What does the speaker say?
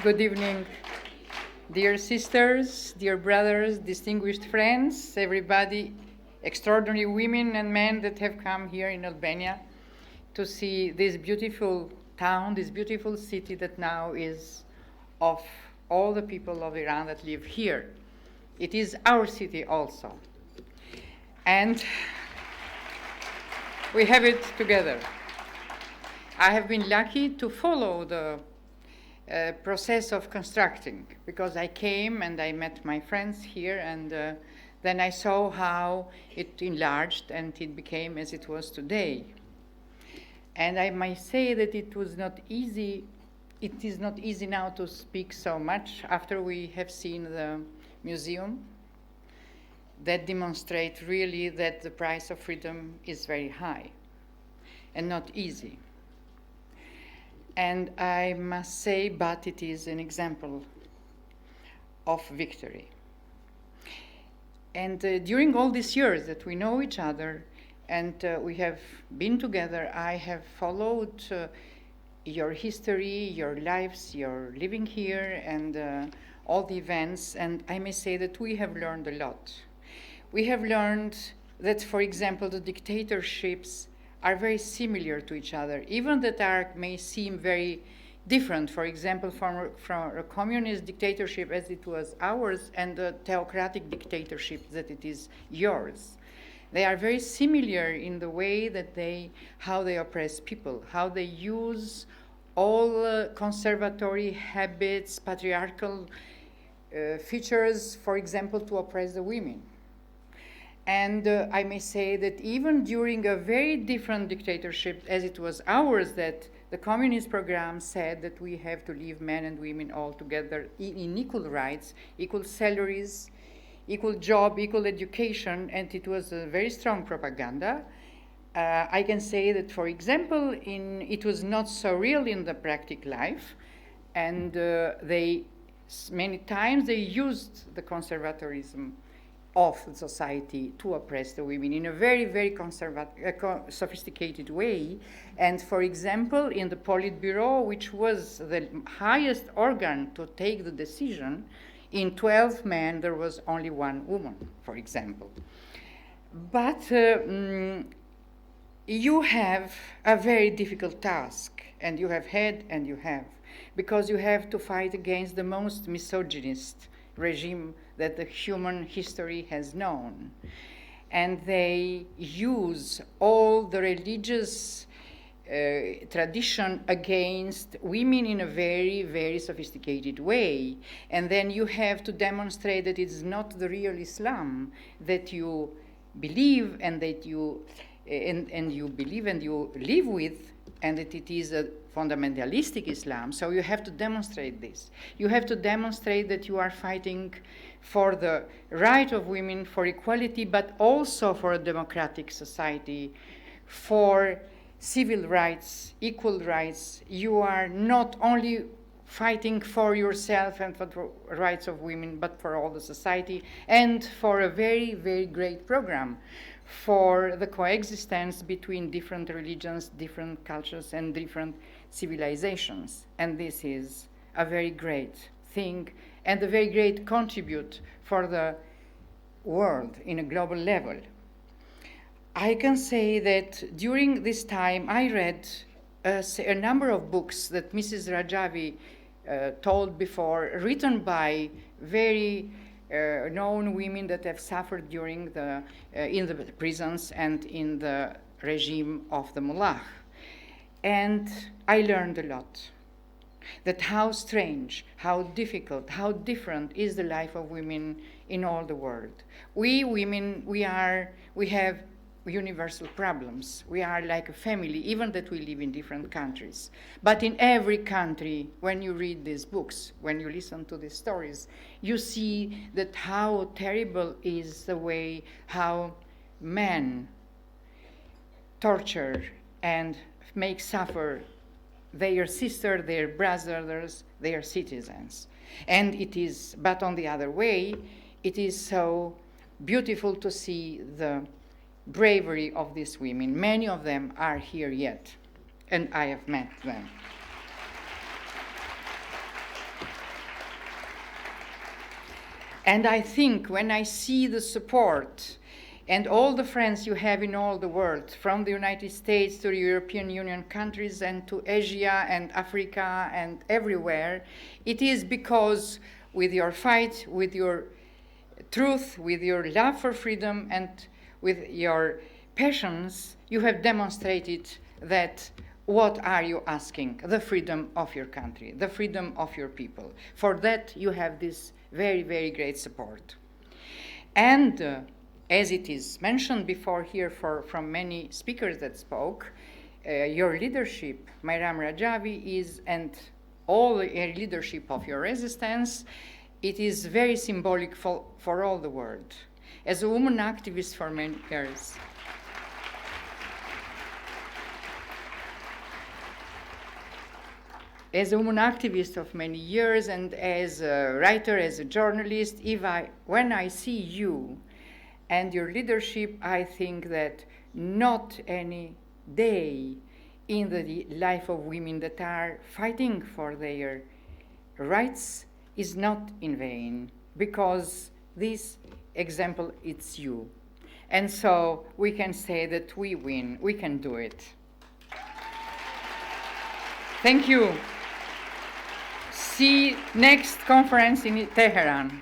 Good evening, dear sisters, dear brothers, distinguished friends, everybody, extraordinary women and men that have come here in Albania to see this beautiful town, this beautiful city that now is of all the people of Iran that live here. It is our city also. And we have it together. I have been lucky to follow the process of constructing, because I came and I met my friends here, and then I saw how it enlarged and it became as it was today. And I might say that it was not easy. It is not easy now to speak so much after we have seen the museum that demonstrate really that the price of freedom is very high and not easy. And I must say, but it is an example of victory. And during all these years that we know each other and we have been together, I have followed your history, your lives, your living here, and all the events, and I may say that we have learned a lot. We have learned that, for example, the dictatorships are very similar to each other, even that may seem very different, for example, from a communist dictatorship as it was ours and a theocratic dictatorship that it is yours. They are very similar in the way that how they oppress people, how they use all conservatory habits, patriarchal features, for example, to oppress the women. And I may say that even during a very different dictatorship as it was ours, that the communist program said that we have to leave men and women all together in equal rights, equal salaries, equal job, equal education, and it was a very strong propaganda. I can say that, for example, it was not so real in the practical life, and many times they used the conservatism of the society to oppress the women in a very, very sophisticated way. And for example, in the Politburo, which was the highest organ to take the decision, in 12 men there was only one woman, for example. But you have a very difficult task, and you have had and you have, because you have to fight against the most misogynist regime that the human history has known. And they use all the religious tradition against women in a very, very sophisticated way. And then you have to demonstrate that it's not the real Islam that you believe and that you believe and you live with, and that it is a fundamentalistic Islam. So you have to demonstrate this. You have to demonstrate that you are fighting for the right of women, for equality, but also for a democratic society, for civil rights, equal rights. You are not only fighting for yourself and for the rights of women, but for all the society, and for a very, very great program for the coexistence between different religions, different cultures, and different civilizations. And this is a very great thing and a very great contribute for the world in a global level. I can say that during this time I read a number of books that Mrs. Rajavi told before, written by very known women that have suffered during in the prisons and in the regime of the Mullah. And I learned a lot. That how strange, how difficult, how different is the life of women in all the world. We women, we have universal problems. We are like a family, even that we live in different countries. But in every country, when you read these books, when you listen to these stories, you see that how terrible is the way how men torture and make suffer their sister, their brothers, their citizens. And it is, but on the other way, it is so beautiful to see the bravery of these women. Many of them are here yet, and I have met them. And I think when I see the support and all the friends you have in all the world, from the United States to the European Union countries and to Asia and Africa and everywhere, it is because with your fight, with your truth, with your love for freedom, and with your passions, you have demonstrated that what are you asking? The freedom of your country, the freedom of your people. For that, you have this very, very great support. And as it is mentioned before here from many speakers that spoke, your leadership, Mayram Rajavi, is, and all the leadership of your resistance, it is very symbolic for all the world. As a woman activist for many years, as a woman activist of many years and as a writer, as a journalist, when I see you and your leadership, I think that not any day in the life of women that are fighting for their rights is not in vain, because this example, it's you. And so we can say that we win, we can do it. Thank you. See next conference in Tehran.